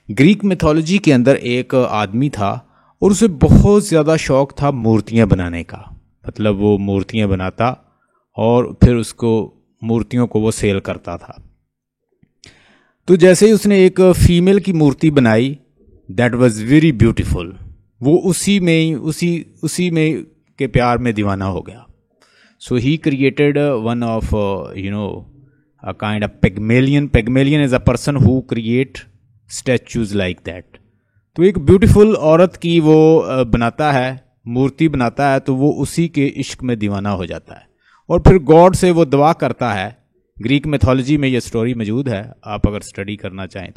Greek mythology के अंदर एक आदमी था और उसे बहुत ज़्यादा शौक था मूर्तियाँ बनाने का। मतलब वो मूर्तियाँ बनाता और फिर उसको मूर्तियों को वो सेल करता था। तो जैसे ही उसने एक फीमेल की मूर्ति बनाई, दैट वाज वेरी ब्यूटीफुल, वो उसी में के प्यार में दीवाना हो गया। So he created one of a kind of Pygmalion. Pygmalion is a person who create statues like that. तो एक ब्यूटीफुल औरत की वो बनाता है, मूर्ति बनाता है, तो वो उसी के इश्क में दीवाना हो जाता है और फिर गॉड से वो दुआ करता है। ग्रीक मिथोलॉजी में ये स्टोरी मौजूद है, आप अगर स्टडी करना चाहें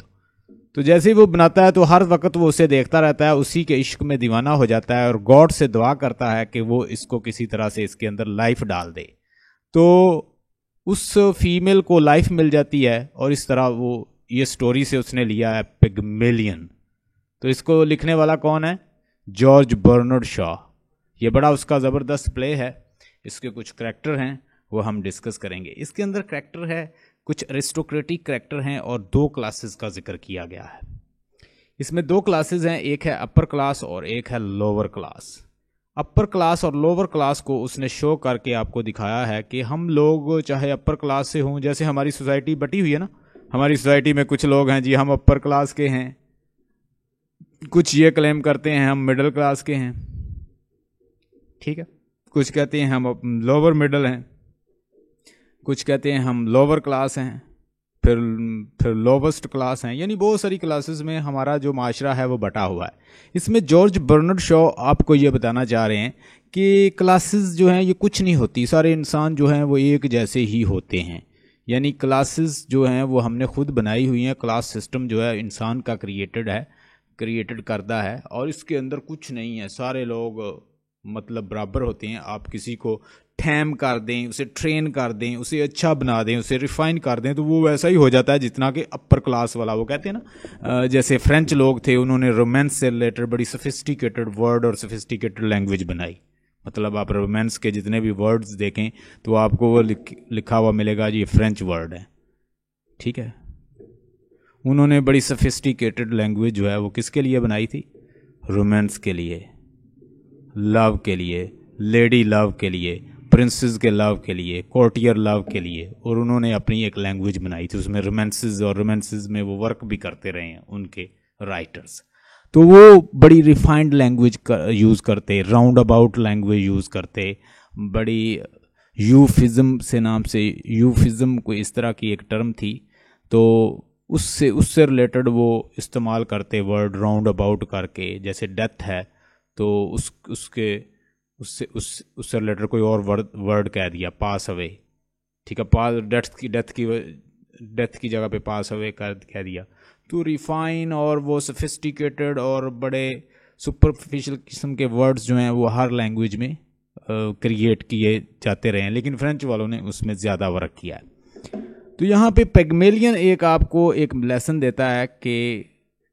तो जैसे ही वो बनाता है तो हर वक्त वो उसे देखता रहता है, उसी के इश्क में दीवाना हो जाता है और गॉड से दुआ करता है कि वो इसको किसी तरह से इसके अंदर लाइफ डाल दे। तो उस फीमेल को लाइफ मिल जाती है और इस तरह वो ये स्टोरी से उसने लिया है पिग्मेलियन। तो इसको लिखने वाला कौन है? George Bernard Shaw. ये बड़ा उसका ज़बरदस्त प्ले है। इसके कुछ करैक्टर हैं वो हम डिस्कस करेंगे। इसके अंदर करैक्टर है, कुछ एरिस्टोक्रेटिक करैक्टर हैं और 2 क्लासेस का जिक्र किया गया है। इसमें 2 क्लासेस हैं, एक है अपर क्लास और एक है लोअर क्लास। अपर क्लास और लोअर क्लास को उसने शो करके आपको दिखाया है कि हम लोग चाहे अपर क्लास से हों, जैसे हमारी सोसाइटी बटी हुई है ना, हमारी सोसाइटी में कुछ लोग हैं जी हम अपर क्लास के हैं, कुछ ये क्लेम करते हैं हम मिडिल क्लास के हैं, ठीक है, कुछ कहते हैं हम लोअर मिडिल हैं, कुछ कहते हैं हम लोअर क्लास हैं, फिर लोवेस्ट क्लास हैं, यानी बहुत सारी क्लासेस में हमारा जो माशरा है वो बटा हुआ है। इसमें जॉर्ज बर्नार्ड शॉ आपको ये बताना चाह रहे हैं कि क्लासेस जो हैं ये कुछ नहीं होती, सारे इंसान जो हैं वो एक जैसे ही होते हैं। यानी क्लासेस जो हैं वो हमने खुद बनाई हुई हैं। क्लास सिस्टम जो है इंसान का क्रिएटेड करदा है और इसके अंदर कुछ नहीं है, सारे लोग मतलब बराबर होते हैं। आप किसी को ठैम कर दें, उसे ट्रेन कर दें, उसे अच्छा बना दें, उसे रिफाइन कर दें तो वो वैसा ही हो जाता है जितना कि अपर क्लास वाला। वो कहते हैं ना, जैसे फ्रेंच लोग थे, उन्होंने रोमांस से रिलेटेड बड़ी सोफिस्टिकेटेड वर्ड और सोफिस्टिकेटेड लैंग्वेज बनाई। मतलब आप रोमांस के जितने भी वर्ड्स देखें तो आपको वो लिखा हुआ मिलेगा जी ये फ्रेंच वर्ड है, ठीक है। उन्होंने बड़ी सोफिस्टिकेटेड लैंग्वेज जो है वो किसके लिए बनाई थी? रोमांस के लिए, लव के लिए, लेडी लव के लिए, प्रिंसेस के लव के लिए, कोर्टियर लव के लिए, और उन्होंने अपनी एक लैंग्वेज बनाई थी उसमें रोमांसेस, और रोमांसेस में वो वर्क भी करते रहे हैं उनके राइटर्स। तो वो बड़ी रिफाइंड लैंग्वेज यूज़ करते, राउंड अबाउट लैंग्वेज यूज़ करते, बड़ी यूफिज़म से नाम से, यूफिज़म को इस तरह की एक टर्म थी, तो उससे रिलेटेड वो इस्तेमाल करते वर्ड राउंड अबाउट करके। जैसे डेथ है तो उससे रिलेटेड कोई और वर्ड कह दिया, पास अवे, ठीक है, डेथ की जगह पे पास अवे कह दिया। तो रिफाइन और वो सोफिस्टिकेटेड और बड़े सुपरफिशियल किस्म के वर्ड्स जो हैं वो हर लैंग्वेज में क्रिएट किए जाते रहे हैं, लेकिन फ्रेंच वालों ने उसमें ज़्यादा वर्क किया है। तो यहाँ पे पिग्मेलियन आपको एक लेसन देता है कि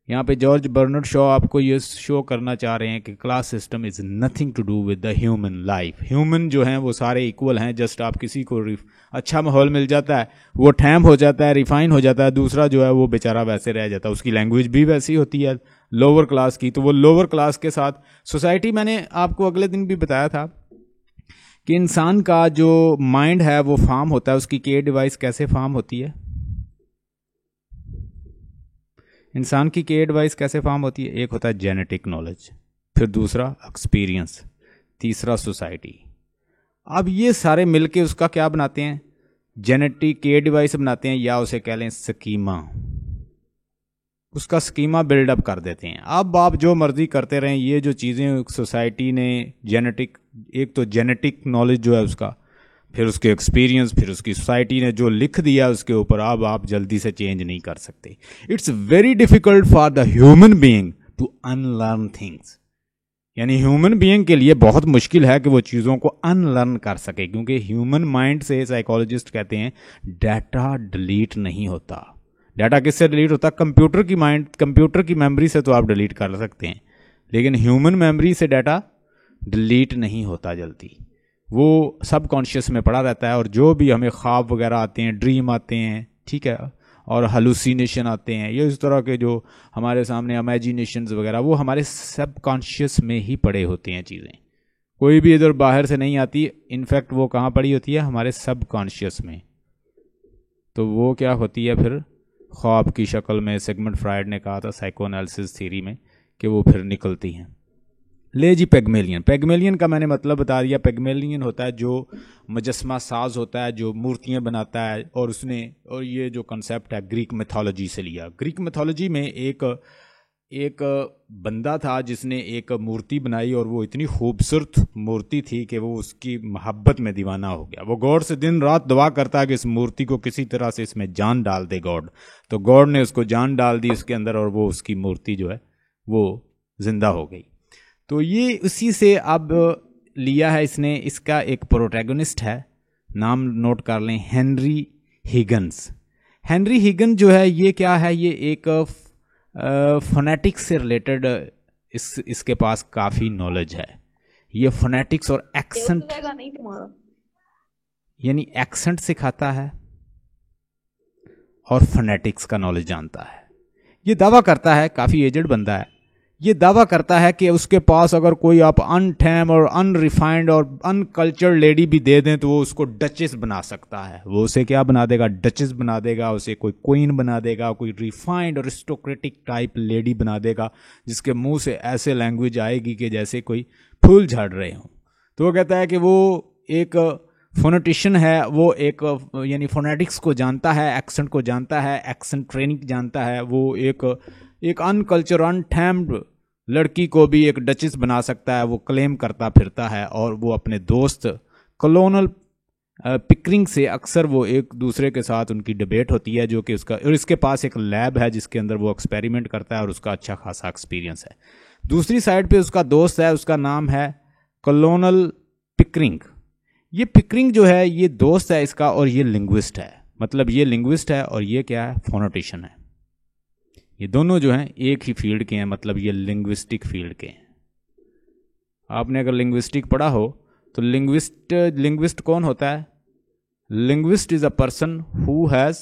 यहाँ पे जॉर्ज बर्नार्ड शॉ आपको ये शो करना चाह रहे हैं कि class system is nothing to do with the human life. Human जो हैं वो सारे इक्वल हैं, जस्ट आप किसी को अच्छा माहौल मिल जाता है, वो ठैम हो जाता है, रिफाइन हो जाता है, दूसरा जो है वो बेचारा वैसे रह जाता है, उसकी लैंग्वेज भी वैसी होती है लोअर क्लास की। तो वो लोअर क्लास के साथ सोसाइटी, मैंने आपको अगले दिन भी बताया था कि इंसान का जो माइंड है वो फॉर्म होता है, उसकी के डिवाइस कैसे फॉर्म होती है, इंसान की के डिवाइस कैसे फॉर्म होती है? एक होता है जेनेटिक नॉलेज, फिर दूसरा एक्सपीरियंस, तीसरा सोसाइटी। अब ये सारे मिलके उसका क्या बनाते हैं? जेनेटिक के डिवाइस बनाते हैं, या उसे कह लें स्कीमा, उसका स्कीमा बिल्डअप कर देते हैं। अब आप जो मर्जी करते रहें, ये जो चीज़ें सोसाइटी ने जेनेटिक, एक तो जेनेटिक नॉलेज जो है उसका, फिर उसके एक्सपीरियंस, फिर उसकी सोसाइटी ने जो लिख दिया उसके ऊपर, अब आप जल्दी से चेंज नहीं कर सकते। It's very difficult for the human being to unlearn things. यानी ह्यूमन बीइंग के लिए बहुत मुश्किल है कि वो चीज़ों को अनलर्न कर सके, क्योंकि ह्यूमन माइंड से साइकोलॉजिस्ट कहते हैं डाटा डिलीट नहीं होता। डाटा किससे डिलीट होता? कंप्यूटर की माइंड, कंप्यूटर की मेमोरी से तो आप डिलीट कर सकते हैं, लेकिन ह्यूमन मेमोरी से डाटा डिलीट नहीं होता जल्दी, वो सबकॉन्शियस में पड़ा रहता है। और जो भी हमें ख्वाब वगैरह आते हैं, ड्रीम आते हैं, ठीक है, और हलुसिनेशन आते हैं, ये इस तरह के जो हमारे सामने इमेजिनेशंस वगैरह, वो हमारे सबकॉन्शियस में ही पड़े होते हैं चीज़ें, कोई भी इधर बाहर से नहीं आती। इनफैक्ट वो कहाँ पड़ी होती है? हमारे सबकॉन्शियस में। तो वो क्या होती है फिर? ख्वाब की शक्ल में। सिगमंड फ्रायड ने कहा था साइकोएनालिसिस थ्योरी में कि वो फिर निकलती हैं। ले जी, पेगमेलियन। पेगमेलियन का मैंने मतलब बता दिया। पेगमेलियन होता है जो मुजस्मा साज होता है, जो मूर्तियां बनाता है, और ये जो कंसेप्ट है ग्रीक मिथोलॉजी से लिया। ग्रीक मिथोलॉजी में एक बंदा था जिसने एक मूर्ति बनाई, और वो इतनी खूबसूरत मूर्ति थी कि वो उसकी मोहब्बत में दीवाना हो गया। वो गॉड से दिन रात दुआ करता है कि इस मूर्ति को किसी तरह से इसमें जान डाल दे गॉड। तो गॉड ने उसको जान डाल दी उसके अंदर, और वो उसकी मूर्ति जो है वो जिंदा हो गई। तो ये उसी से अब लिया है इसने। इसका एक प्रोटैगनिस्ट है, नाम नोट कर लें, हेनरी हिगन्स। हेनरी हिगन जो है ये क्या है? ये एक फोनेटिक्स से रिलेटेड इसके पास काफ़ी नॉलेज है। ये फोनेटिक्स और एक्सेंट, यानी एक्सेंट सिखाता है और फोनेटिक्स का नॉलेज जानता है। ये दावा करता है, काफ़ी एजेड बंदा है, ये दावा करता है कि उसके पास अगर कोई आप अनटैम और अनरिफाइंड और अनकल्चर्ड लेडी भी दे दें तो वो उसको डचेस बना सकता है। वो उसे क्या बना देगा? डचेस बना देगा। उसे कोई क्वीन बना देगा, कोई रिफाइंड और अरिस्टोक्रेटिक टाइप लेडी बना देगा, जिसके मुंह से ऐसे लैंग्वेज आएगी कि जैसे कोई फूल झड़ रहे हों। तो वो कहता है कि वो एक फोनेटिशियन है, वो एक यानी फोनेटिक्स को जानता है, एक्सेंट को जानता है, एक्सेंट ट्रेनिंग जानता है। वो एक अनकल्चर अनटैम्ड लड़की को भी एक डचेस बना सकता है, वो क्लेम करता फिरता है। और वो अपने दोस्त कॉलोनल पिकरिंग से अक्सर वो एक दूसरे के साथ उनकी डिबेट होती है, जो कि उसका, और इसके पास एक लैब है जिसके अंदर वो एक्सपेरिमेंट करता है और उसका अच्छा खासा एक्सपीरियंस है। दूसरी साइड पे उसका दोस्त है, उसका नाम है कॉलोनल पिकरिंग। ये पिकरिंग जो है ये दोस्त है इसका, और ये लिंग्विस्ट है। मतलब ये लिंग्विस्ट है और ये क्या है? फोनेटिशियन है। ये दोनों जो हैं एक ही फील्ड के हैं, मतलब ये लिंग्विस्टिक फील्ड के हैं। आपने अगर लिंग्विस्टिक पढ़ा हो तो लिंग्विस्ट कौन होता है? Linguist is a person who has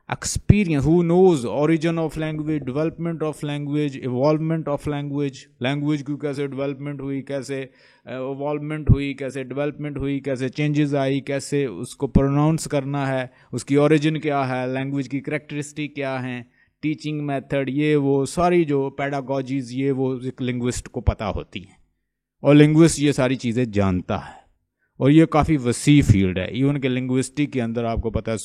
experience, who knows origin of language, development of language, involvement of language, language की कैसे डेवलपमेंट हुई, कैसे इवॉल्वमेंट हुई, कैसे डेवलपमेंट हुई, कैसे चेंजेस आई, कैसे उसको प्रोनाउंस करना है, उसकी ओरिजिन क्या है, लैंग्वेज की कैरेक्टरिस्टिक क्या हैं, टीचिंग मेथड, ये वो सारी जो पैडागॉजीज, ये वो एक लिंग्विस्ट को पता होती हैं। और लिंग्विस्ट ये सारी चीज़ें जानता है, और ये काफ़ी वसी फील्ड है। इवन के लिंग्विस्टिक के अंदर आपको पता है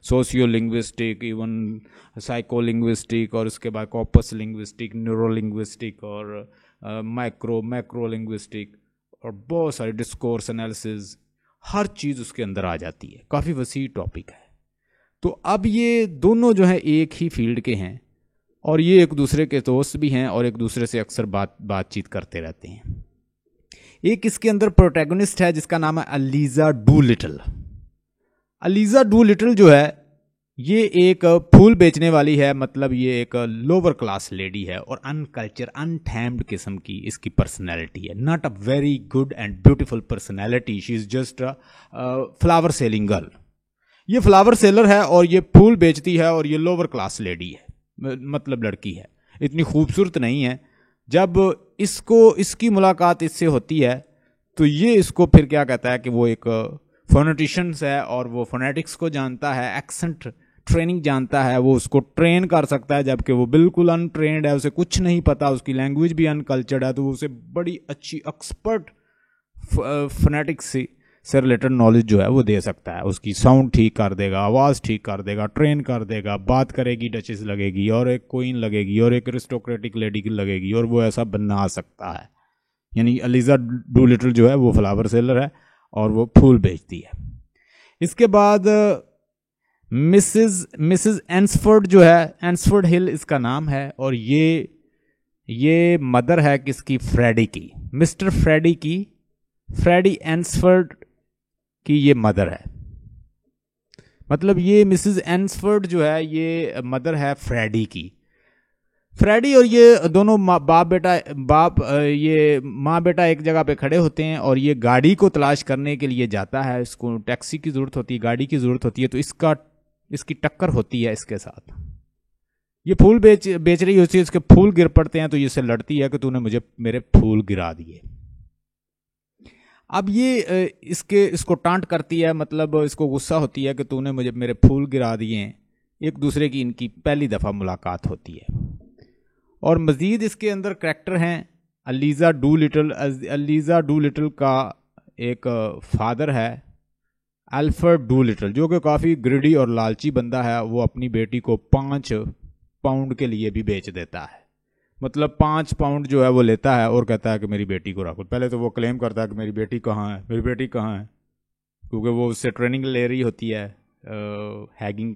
socio linguistic, even psycho linguistic, और उसके बाद कॉपस लिंग्विस्टिक, न्यूरो लिंग्विस्टिक, और मैक्रो लिंग्विस्टिक, और बहुत सारे डिस्कोर्स एनालिसिस, हर चीज़ उसके अंदर आ जाती है। काफ़ी वसी टॉपिक है। तो अब ये दोनों जो हैं एक ही फील्ड के हैं, और ये एक दूसरे के दोस्त भी हैं, और एक दूसरे से अक्सर बातचीत करते रहते हैं। एक इसके अंदर प्रोटैगनिस्ट है जिसका नाम है अलीजा डूलिटल। अलीजा डूलिटल जो है ये एक फूल बेचने वाली है, मतलब ये एक लोअर क्लास लेडी है, और अनकल्चर अनटैम्ड किस्म की इसकी पर्सनैलिटी है। Not a very good and beautiful personality, she is just a flower selling girl. ये फ्लावर सेलर है और ये फूल बेचती है, और ये लोअर क्लास लेडी है, मतलब लड़की है, इतनी खूबसूरत नहीं है। जब इसकी मुलाकात इससे होती है तो ये इसको फिर क्या कहता है कि वो एक फोनेटिशियन है, और वो फोनेटिक्स को जानता है, एक्सेंट ट्रेनिंग जानता है, वो उसको ट्रेन कर सकता है, जबकि वो बिल्कुल अनट्रेंड है, उसे कुछ नहीं पता, उसकी लैंग्वेज भी अनकल्चर्ड है। तो वो उसे बड़ी अच्छी एक्सपर्ट फोनेटिक्स से रिलेटेड नॉलेज जो है वो दे सकता है। उसकी साउंड ठीक कर देगा, आवाज़ ठीक कर देगा, ट्रेन कर देगा, बात करेगी, डचेस लगेगी, और एक क्वीन लगेगी, और एक अरिस्टोक्रेटिक लेडी की लगेगी, और वो ऐसा बना सकता है। यानी अलीजा डूलिटल जो है वो फ्लावर सेलर है और वो फूल बेचती है। इसके बाद मिसेस एंसफोर्ड जो है, एंसफोर्ड हिल इसका नाम है, और ये मदर है किसकी? फ्रेडी की, मिस्टर फ्रेडी की, फ्रेडी एंसफोर्ड की ये मदर है। मतलब ये मिसेस एंसफोर्ड जो है ये मदर है फ्रेडी की। फ्रेडी और ये दोनों ये माँ बेटा एक जगह पे खड़े होते हैं, और ये गाड़ी को तलाश करने के लिए जाता है। इसको टैक्सी की ज़रूरत होती है, गाड़ी की ज़रूरत होती है। तो इसका इसकी टक्कर होती है इसके साथ। ये फूल बेच रही होती है, इसके फूल गिर पड़ते हैं तो ये इससे लड़ती है कि तूने मुझे मेरे फूल गिरा दिए। अब ये इसको टांट करती है, मतलब इसको गुस्सा होती है कि तूने मुझे मेरे फूल गिरा दिए हैं। एक दूसरे की इनकी पहली दफ़ा मुलाकात होती है। और मज़ीद इसके अंदर करैक्टर हैं एलिज़ा डूलिटल। एलिज़ा डूलिटल का एक फादर है अल्फ्रेड डूलिटल, जो कि काफ़ी ग्रिडी और लालची बंदा है। वो अपनी बेटी को 5 पाउंड के लिए भी बेच देता है। मतलब 5 पाउंड जो है वो लेता है और कहता है कि मेरी बेटी को रखो। पहले तो वो क्लेम करता है कि मेरी बेटी कहाँ है, मेरी बेटी कहाँ है, क्योंकि वो उससे ट्रेनिंग ले रही होती है हैगिंग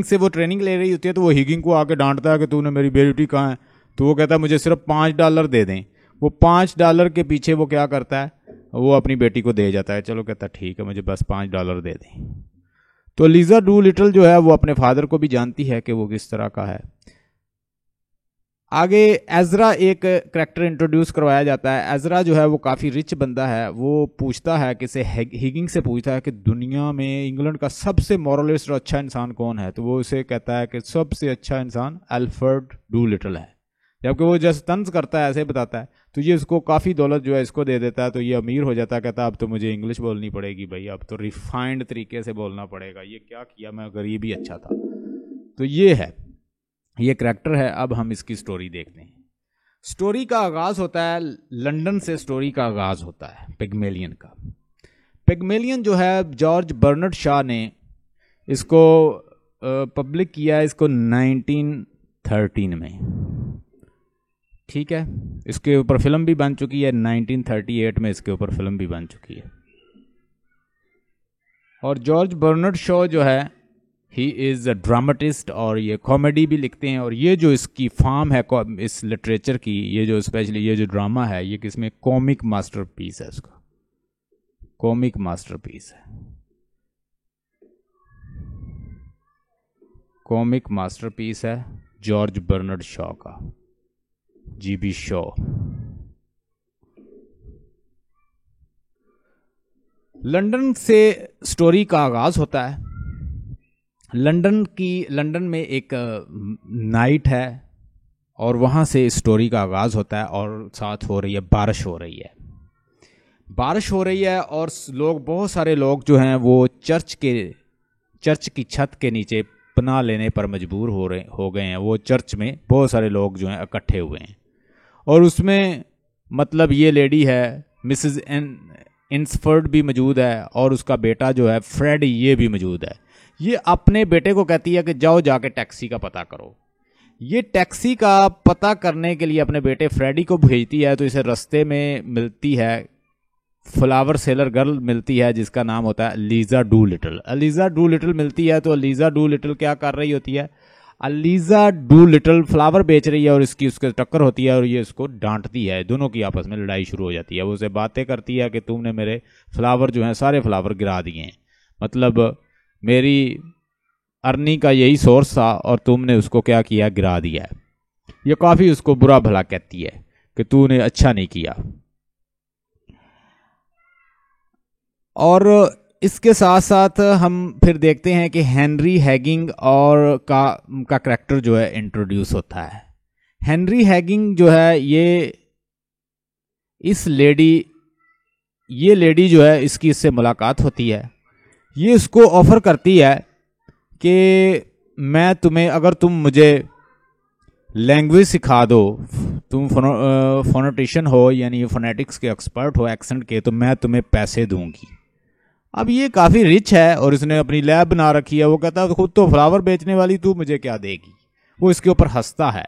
से वो ट्रेनिंग ले रही होती है। तो वो हिगिंग को आके डांटता है कि तूने मेरी बेटी कहाँ है। तो वो कहता है मुझे सिर्फ $5 दे दें। वो $5 के पीछे वो क्या करता है, वो अपनी बेटी को दे जाता है। चलो कहता ठीक है, मुझे बस $5 दे दें। तो एलिज़ा डूलिटल जो है वो अपने फादर को भी जानती है कि वो किस तरह का है। आगे एजरा एक करैक्टर इंट्रोड्यूस करवाया जाता है। एजरा जो है वो काफ़ी रिच बंदा है। वो पूछता है किसे, हिगिंग से पूछता है कि दुनिया में इंग्लैंड का सबसे मॉरलिस्ट और अच्छा इंसान कौन है। तो वो उसे कहता है कि सबसे अच्छा इंसान अल्फ्रेड डूलिटल है। जबकि वो जैसे तंज करता है ऐसे बताता है, तो ये उसको काफ़ी दौलत जो है इसको दे देता है। तो ये अमीर हो जाता है। कहता है अब तो मुझे इंग्लिश बोलनी पड़ेगी भाई, अब तो रिफाइंड तरीके से बोलना पड़ेगा। ये क्या किया मैं, अगर ये भी अच्छा था। तो ये है, ये करैक्टर है। अब हम इसकी स्टोरी देखते हैं। स्टोरी का आगाज़ होता है लंदन से। स्टोरी का आगाज़ होता है पिग्मेलियन का। पिग्मेलियन जो है जॉर्ज बर्नार्ड शॉ ने इसको पब्लिक किया इसको 1913 में। ठीक है, इसके ऊपर फिल्म भी बन चुकी है। 1938 में इसके ऊपर फिल्म भी बन चुकी है। और जॉर्ज बर्नार्ड शॉ जो है ही इज़ अ ड्रामेटिस्ट, और ये कॉमेडी भी लिखते हैं। और ये जो इसकी फार्म है इस लिटरेचर की, ये जो स्पेशली ये जो ड्रामा है, ये किसमें कॉमिक मास्टरपीस है। इसका कॉमिक मास्टरपीस है, कॉमिक मास्टरपीस है जॉर्ज बर्नार्ड शॉ का, जीबी शॉ। लंदन से स्टोरी का आगाज होता है। लंदन में एक नाइट है और वहाँ से स्टोरी का आगाज़ होता है। और साथ हो रही है बारिश हो रही है और लोग, बहुत सारे लोग जो हैं वो चर्च की छत के नीचे पनाह लेने पर मजबूर हो गए हैं। वो चर्च में बहुत सारे लोग जो हैं इकट्ठे हुए हैं। और उसमें मतलब ये लेडी है मिसेस इंसफर्ड भी मौजूद है, और उसका बेटा जो है फ्रेड, ये भी मौजूद है। ये अपने बेटे को कहती है कि जाओ जाके टैक्सी का पता करो। ये टैक्सी का पता करने के लिए अपने बेटे फ्रेडी को भेजती है। तो इसे रास्ते में मिलती है फ्लावर सेलर गर्ल मिलती है, जिसका नाम होता है एलिज़ा डूलिटल। एलिज़ा डूलिटल मिलती है। तो एलिज़ा डूलिटल क्या कर रही होती है, एलिज़ा डूलिटल फ्लावर बेच रही है और इसकी उसके टक्कर होती है और ये इसको डांटती है। दोनों की आपस में लड़ाई शुरू हो जाती है। वो उसे बातें करती है कि तुमने मेरे फ्लावर जो हैं सारे फ्लावर गिरा दिए हैं, मतलब मेरी अर्निंग का यही सोर्स था और तुमने उसको क्या किया, गिरा दिया है। ये काफ़ी उसको बुरा भला कहती है कि तूने अच्छा नहीं किया। और इसके साथ साथ हम फिर देखते हैं कि हेनरी हैगिंग और का करैक्टर जो है इंट्रोड्यूस होता है। हेनरी हैगिंग जो है ये लेडी जो है इसकी इससे मुलाकात होती है। ये इसको ऑफर करती है कि मैं तुम्हें, अगर तुम मुझे लैंग्वेज सिखा दो, तुम फोनेटिशियन हो यानी फोनेटिक्स के एक्सपर्ट हो एक्सेंट के, तो मैं तुम्हें पैसे दूंगी। अब ये काफ़ी रिच है और इसने अपनी लैब बना रखी है। वो कहता है खुद तो फ्लावर बेचने वाली, तू मुझे क्या देगी। वो इसके ऊपर हंसता है,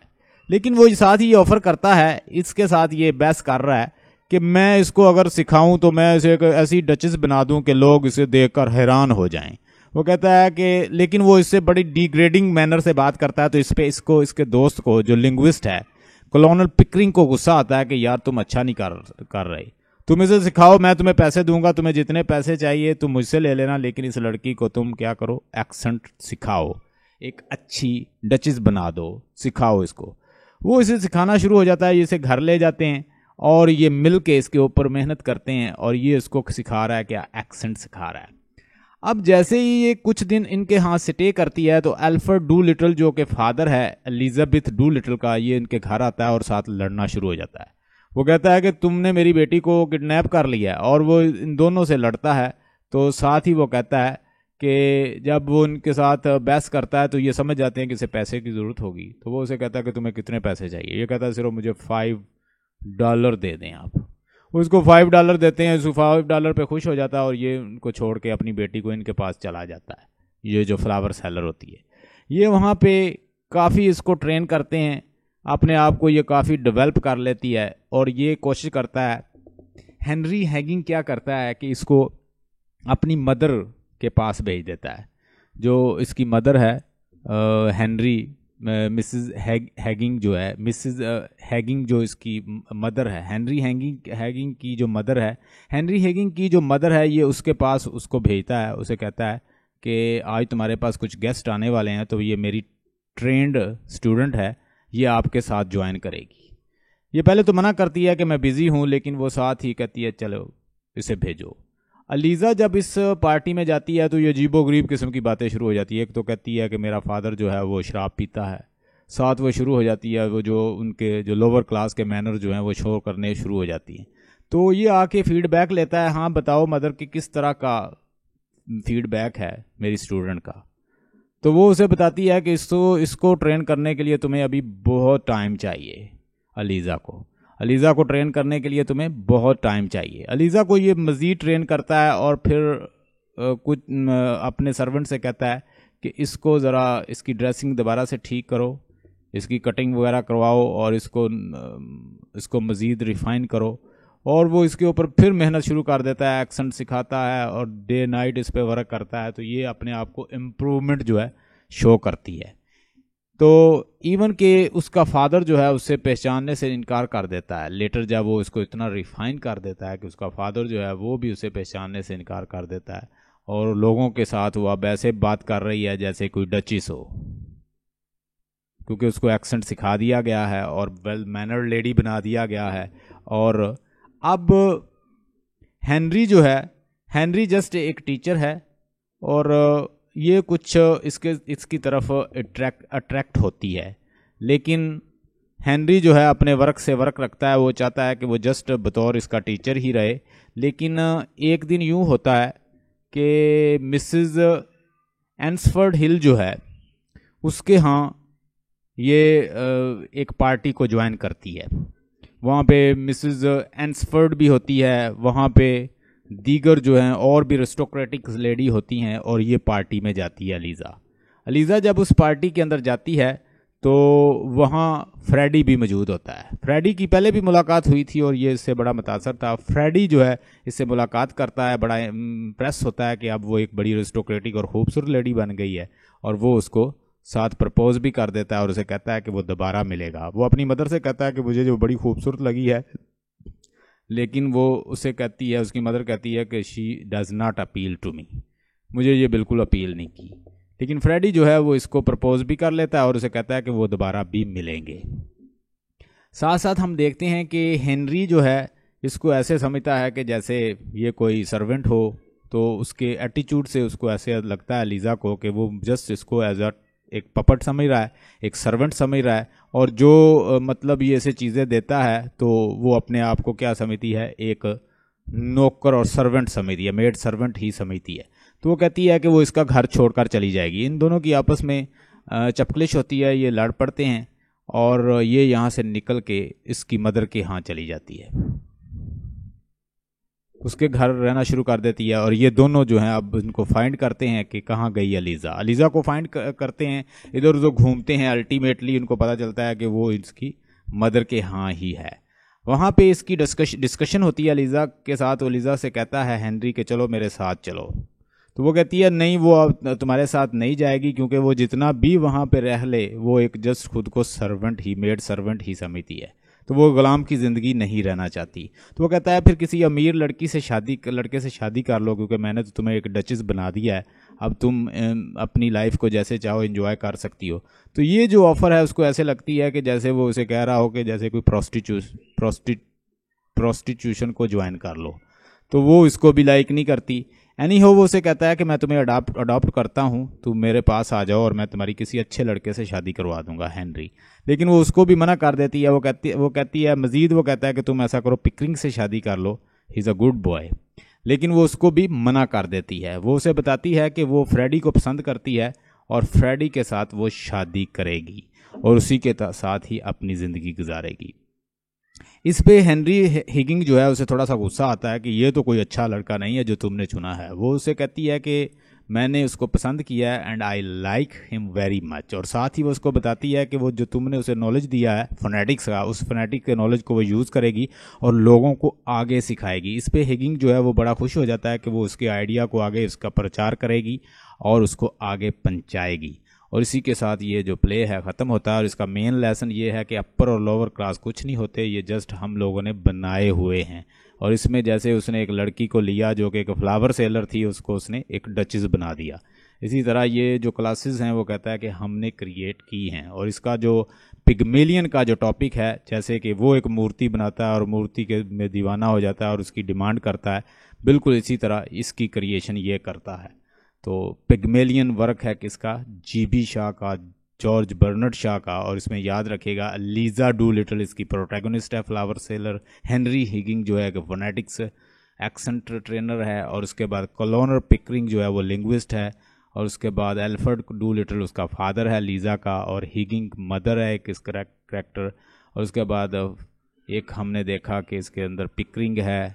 लेकिन वो साथ ही ये ऑफर करता है, इसके साथ ये बहस कर रहा है कि मैं इसको अगर सिखाऊं तो मैं इसे एक ऐसी डचेस बना दूं कि लोग इसे देखकर हैरान हो जाएं। वो कहता है कि, लेकिन वो इससे बड़ी डिग्रेडिंग मैनर से बात करता है। तो इस पे इसके दोस्त को, जो लिंग्विस्ट है कॉलोनल पिकरिंग को गुस्सा आता है कि यार तुम अच्छा नहीं कर रहे, तुम इसे सिखाओ, मैं तुम्हें पैसे दूंगा, तुम्हें जितने पैसे चाहिए तुम मुझसे ले लेना, लेकिन इस लड़की को तुम क्या करो, एक्सेंट सिखाओ, एक अच्छी डचेस बना दो, सिखाओ इसको। वो इसे सिखाना शुरू हो जाता है। इसे घर ले जाते हैं और ये मिल के इसके ऊपर मेहनत करते हैं और ये इसको सिखा रहा है, क्या एक्सेंट सिखा रहा है। अब जैसे ही ये कुछ दिन इनके यहाँ स्टे करती है तो अल्फ्रेड डू लिटल जो कि फादर है एलिजाबेथ डू लिटल का, ये इनके घर आता है और साथ लड़ना शुरू हो जाता है। वो कहता है कि तुमने मेरी बेटी को किडनैप कर लिया है, और वो इन दोनों से लड़ता है। तो साथ ही वो कहता है कि जब वो उनके साथ बहस करता है तो ये समझ जाते हैं कि इसे पैसे की ज़रूरत होगी। तो वो उसे कहता है कि तुम्हें कितने पैसे चाहिए। ये कहता है सिर्फ मुझे $5 दे दें आप। उसको $5 देते हैं, उसको $5 पे खुश हो जाता है और ये उनको छोड़ के अपनी बेटी को इनके पास चला जाता है। ये जो फ्लावर सेलर होती है, ये वहाँ पे काफ़ी इसको ट्रेन करते हैं, अपने आप को ये काफ़ी डेवलप कर लेती है और ये कोशिश करता है। हेनरी हैगिंग क्या करता है कि इसको अपनी मदर के पास भेज देता है। जो इसकी मदर है हेनरी, मिसेस हैगिंग जो है, मिसेस हैगिंग जो इसकी मदर है, हेनरी हैगिंग की जो मदर है, हेनरी हैगिंग की जो मदर है, ये उसके पास उसको भेजता है। उसे कहता है कि आज तुम्हारे पास कुछ गेस्ट आने वाले हैं, तो ये मेरी ट्रेंड स्टूडेंट है, ये आपके साथ ज्वाइन करेगी। ये पहले तो मना करती है कि मैं बिज़ी हूँ, लेकिन वो साथ ही कहती है चलो इसे भेजो। अलीज़ा जब इस पार्टी में जाती है तो ये अजीबोगरीब किस्म की बातें शुरू हो जाती है। एक तो कहती है कि मेरा फादर जो है वो शराब पीता है, साथ वो शुरू हो जाती है वो जो उनके जो लोअर क्लास के मैनर जो हैं वो शो करने शुरू हो जाती हैं। तो ये आके फीडबैक लेता है, हाँ बताओ मदर कि किस तरह का फीडबैक है मेरी स्टूडेंट का। तो वो उसे बताती है कि इसको ट्रेन करने के लिए तुम्हें अभी बहुत टाइम चाहिए। अलीज़ा को ट्रेन करने के लिए तुम्हें बहुत टाइम चाहिए। अलीज़ा को ये मज़ीद ट्रेन करता है और फिर कुछ अपने सर्वेंट से कहता है कि इसको ज़रा इसकी ड्रेसिंग दोबारा से ठीक करो, इसकी कटिंग वगैरह करवाओ और इसको मज़ीद रिफ़ाइन करो। और वो इसके ऊपर फिर मेहनत शुरू कर देता है, एक्सेंट सिखाता है और डे नाइट इस पर वर्क करता है। तो ये अपने आप को इम्प्रूवमेंट जो है शो करती है। तो इवन के उसका फादर जो है उससे पहचानने से इनकार कर देता है। लेटर जब वो इसको इतना रिफाइन कर देता है कि उसका फादर जो है वो भी उसे पहचानने से इनकार कर देता है और लोगों के साथ वो अब ऐसे बात कर रही है जैसे कोई डचिस हो, क्योंकि उसको एक्सेंट सिखा दिया गया है और वेल मैनर लेडी बना दिया गया है। और अब हेनरी जस्ट एक टीचर है और ये कुछ इसकी तरफ अट्रैक्ट होती है, लेकिन हेनरी जो है अपने वर्क से वर्क रखता है। वो चाहता है कि वो जस्ट बतौर इसका टीचर ही रहे। लेकिन एक दिन यूं होता है कि मिसेस एंसफर्ड हिल जो है उसके यहाँ ये एक पार्टी को ज्वाइन करती है। वहाँ पे मिसेस एंसफर्ड भी होती है, वहाँ पे दीगर जो हैं और भी एरिस्टोक्रेटिक लेडी होती हैं और ये पार्टी में जाती है अलीज़ा जब उस पार्टी के अंदर जाती है तो वहाँ फ्रेडी भी मौजूद होता है। फ्रेडी की पहले भी मुलाकात हुई थी और ये इससे बड़ा मुतासर था। फ्रेडी जो है इससे मुलाकात करता है, बड़ा इम्प्रेस होता है कि अब वो एक बड़ी एरिस्टोक्रेटिक और खूबसूरत लेडी बन गई है और वो उसको साथ प्रपोज भी कर देता है और उसे कहता है कि वो दोबारा मिलेगा। वो अपनी मदर से कहता है कि मुझे जो बड़ी खूबसूरत लगी है, लेकिन वो उसे कहती है, उसकी मदर कहती है कि she does not appeal to me, मुझे ये बिल्कुल अपील नहीं की। लेकिन फ्रेडी जो है वो इसको प्रपोज भी कर लेता है और उसे कहता है कि वो दोबारा भी मिलेंगे। साथ साथ हम देखते हैं कि हेनरी जो है इसको ऐसे समझता है कि जैसे ये कोई सर्वेंट हो। तो उसके एटीट्यूड से उसको ऐसे लगता है लीज़ा को कि वो जस्ट इसको एज अ एक पपट समझ रहा है, एक सर्वेंट समझ रहा है। और जो मतलब ये ऐसे चीज़ें देता है तो वो अपने आप को क्या समझती है, एक नौकर और सर्वेंट समझती है, मेड सर्वेंट ही समझती है। तो वो कहती है कि वो इसका घर छोड़कर चली जाएगी। इन दोनों की आपस में चपकलिश होती है, ये लड़ पड़ते हैं और ये यहाँ से निकल के इसकी मदर के यहाँ चली जाती है, उसके घर रहना शुरू कर देती है। और ये दोनों जो हैं अब इनको फाइंड करते हैं कि कहाँ गई अलीज़ा को फाइंड करते हैं, इधर उधर घूमते हैं। अल्टीमेटली उनको पता चलता है कि वो इसकी मदर के यहाँ ही है। वहाँ पे इसकी डिस्कशन होती है अलीज़ा के साथ। अलीज़ा से कहता है हेनरी कि चलो मेरे साथ चलो। तो वो कहती है नहीं, वो अब तुम्हारे साथ नहीं जाएगी, क्योंकि वो जितना भी वहाँ पे रह ले वो एक जस्ट खुद को सर्वेंट ही, मेड सर्वेंट ही समझती है। तो वो गुलाम की ज़िंदगी नहीं रहना चाहती। तो वो कहता है फिर किसी अमीर लड़के से शादी कर लो, क्योंकि मैंने तो तुम्हें एक डचिस बना दिया है, अब तुम अपनी लाइफ को जैसे चाहो एंजॉय कर सकती हो। तो ये जो ऑफ़र है उसको ऐसे लगती है कि जैसे वो उसे कह रहा हो कि जैसे कोई प्रोस्टिट्यूशन को ज्वाइन कर लो। तो वो इसको भी लाइक नहीं करती। एनी हो वो उसे कहता है कि मैं तुम्हें अडॉप्ट करता हूँ, तुम मेरे पास आ जाओ और मैं तुम्हारी किसी अच्छे लड़के से शादी करवा दूंगा, हेनरी। लेकिन वो उसको भी मना कर देती है। वो कहती है मजीद, वो कहता है कि तुम ऐसा करो, पिकरिंग से शादी कर लो, he is a good boy. लेकिन वो उसको भी मना कर देती है। वो उसे बताती है कि वो फ्रेडी को पसंद करती है और फ्रेडी के साथ वो शादी करेगी और उसी के साथ ही अपनी ज़िंदगी गुजारेगी। इस पे हेनरी हिगिंग जो है उसे थोड़ा सा गुस्सा आता है कि ये तो कोई अच्छा लड़का नहीं है जो तुमने चुना है। वो उसे कहती है कि मैंने उसको पसंद किया है and I like him very much, और साथ ही वो उसको बताती है कि वो जो तुमने उसे नॉलेज दिया है फोनेटिक्स का, उस फोनेटिक के नॉलेज को वो यूज़ करेगी और लोगों को आगे सिखाएगी। इस पे हिगिंग जो है वो बड़ा खुश हो जाता है कि वो उसके आइडिया को आगे इसका प्रचार करेगी और उसको आगे पहुंचाएगी। और इसी के साथ ये जो प्ले है ख़त्म होता है। और इसका मेन लेसन ये है कि अपर और लोअर क्लास कुछ नहीं होते, ये जस्ट हम लोगों ने बनाए हुए हैं। और इसमें जैसे उसने एक लड़की को लिया जो कि एक फ्लावर सेलर थी, उसको उसने एक डचेस बना दिया। इसी तरह ये जो क्लासेस हैं वो कहता है कि हमने क्रिएट की हैं। और इसका जो पिग्मेलियन का जो टॉपिक है, जैसे कि वो एक मूर्ति बनाता है और मूर्ति के में दीवाना हो जाता है और उसकी डिमांड करता है, बिल्कुल इसी तरह इसकी क्रिएशन ये करता है। तो पिग्मेलियन वर्क है किसका? जीबी शाह का, जॉर्ज बर्नर्ड शाह का। और इसमें याद रखिएगा लीजा डू लिटल इसकी प्रोटैगनिस्ट है, फ्लावर सेलर। हेनरी हिगिंग जो है फोनेटिक्स एक्सेंट ट्रेनर है। और उसके बाद कॉलोनर पिकरिंग जो है वो लिंग्विस्ट है। और उसके बाद एल्फ्रेड डू लिटल उसका फादर है लीजा का, और हिगिंग मदर है एक इस करेक्टर। और उसके बाद एक हमने देखा कि इसके अंदर पिकरिंग है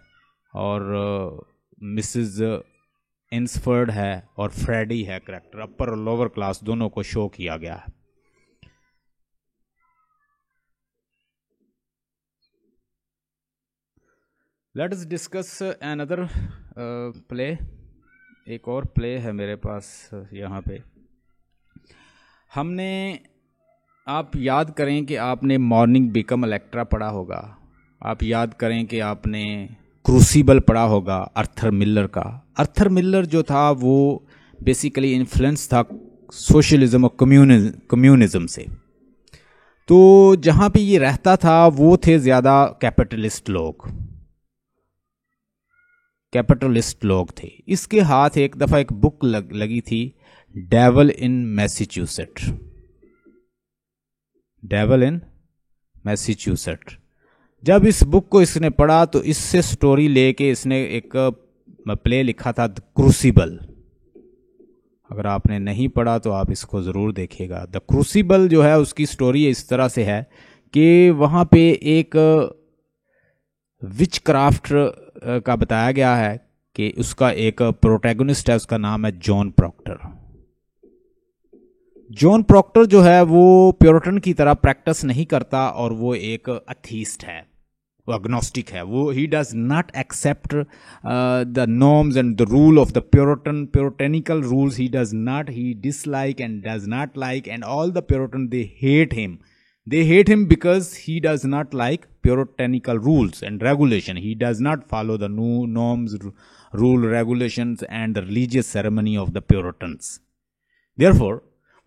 और मिसेस इंसफर्ड है और फ्रेडी है करेक्टर। अपर और लोअर क्लास दोनों को शो किया गया है। Let us discuss another play. एक और प्ले है मेरे पास यहाँ पे। हमने, आप याद करें कि आपने मॉर्निंग बिकम इलेक्ट्रा पढ़ा होगा। आप याद करें कि आपने क्रूसिबल पढ़ा होगा आर्थर मिलर का। आर्थर मिलर जो था वो बेसिकली इन्फ्लुएंस था सोशलिज्म और कम्युनिज्म से। तो जहाँ पे ये रहता था वो थे ज़्यादा कैपिटलिस्ट लोग थे। इसके हाथ एक दफ़ा एक बुक लगी थी, डेविल इन मैसाचुसेट्स। जब इस बुक को इसने पढ़ा तो इससे स्टोरी लेके इसने एक प्ले लिखा था द क्रूसिबल। अगर आपने नहीं पढ़ा तो आप इसको ज़रूर देखिएगा। द क्रूसिबल जो है उसकी स्टोरी इस तरह से है कि वहाँ पे एक विच क्राफ्ट का बताया गया है कि उसका एक प्रोटैगनिस्ट है, उसका नाम है जॉन प्रॉक्टर। जॉन प्रॉक्टर जो है वो प्योरिटन की तरह प्रैक्टिस नहीं करता और वो एक अथीस्ट है, वो अग्नोस्टिक है। वो he does not accept the norms and the rule of the puritanical rules. He dislike and does not like, and all the puritan they hate him because he does not like puritanical rules and regulation. He does not follow the new norms, rule, regulations and the religious ceremony of the Puritans. Therefore,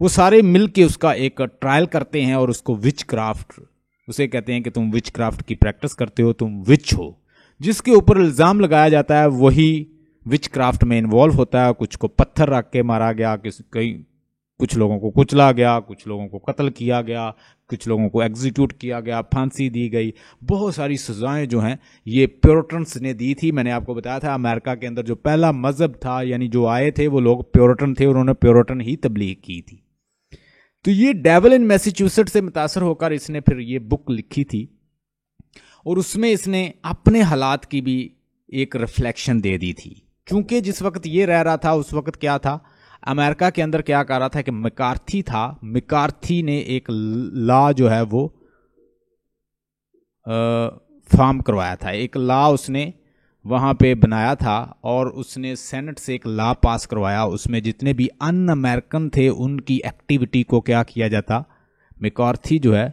वो सारे मिल के उसका एक trial करते हैं और उसको विच craft, उसे कहते हैं कि तुम विच क्राफ्ट की प्रैक्टिस करते हो, तुम विच हो। जिसके ऊपर इल्ज़ाम लगाया जाता है वही विच क्राफ्ट में इन्वॉल्व होता है। कुछ को पत्थर रख के मारा गया, कुछ लोगों को कुचला गया, कुछ लोगों को कत्ल किया गया, कुछ लोगों को एग्जीक्यूट किया गया, फांसी दी गई। बहुत सारी सजाएं जो हैं ये प्योरिटन्स ने दी थी। मैंने आपको बताया था अमेरिका के अंदर जो पहला मजहब था, यानी जो आए थे वो लोग प्योरिटन थे, उन्होंने प्योरिटन ही तबलीग की थी। तो ये डेविल इन मैसाचुसेट्स से मुतासर होकर इसने फिर ये बुक लिखी थी और उसमें इसने अपने हालात की भी एक रिफ्लेक्शन दे दी थी। क्योंकि जिस वक्त ये रह रहा था उस वक्त क्या था, अमेरिका के अंदर क्या कर रहा था कि मैकार्थी था। मैकार्थी ने एक लॉ जो है वो फॉर्म करवाया था, एक लॉ उसने वहाँ पे बनाया था और उसने सेनेट से एक लॉ पास करवाया। उसमें जितने भी अन अमेरिकन थे उनकी एक्टिविटी को क्या किया जाता, मैकार्थी जो है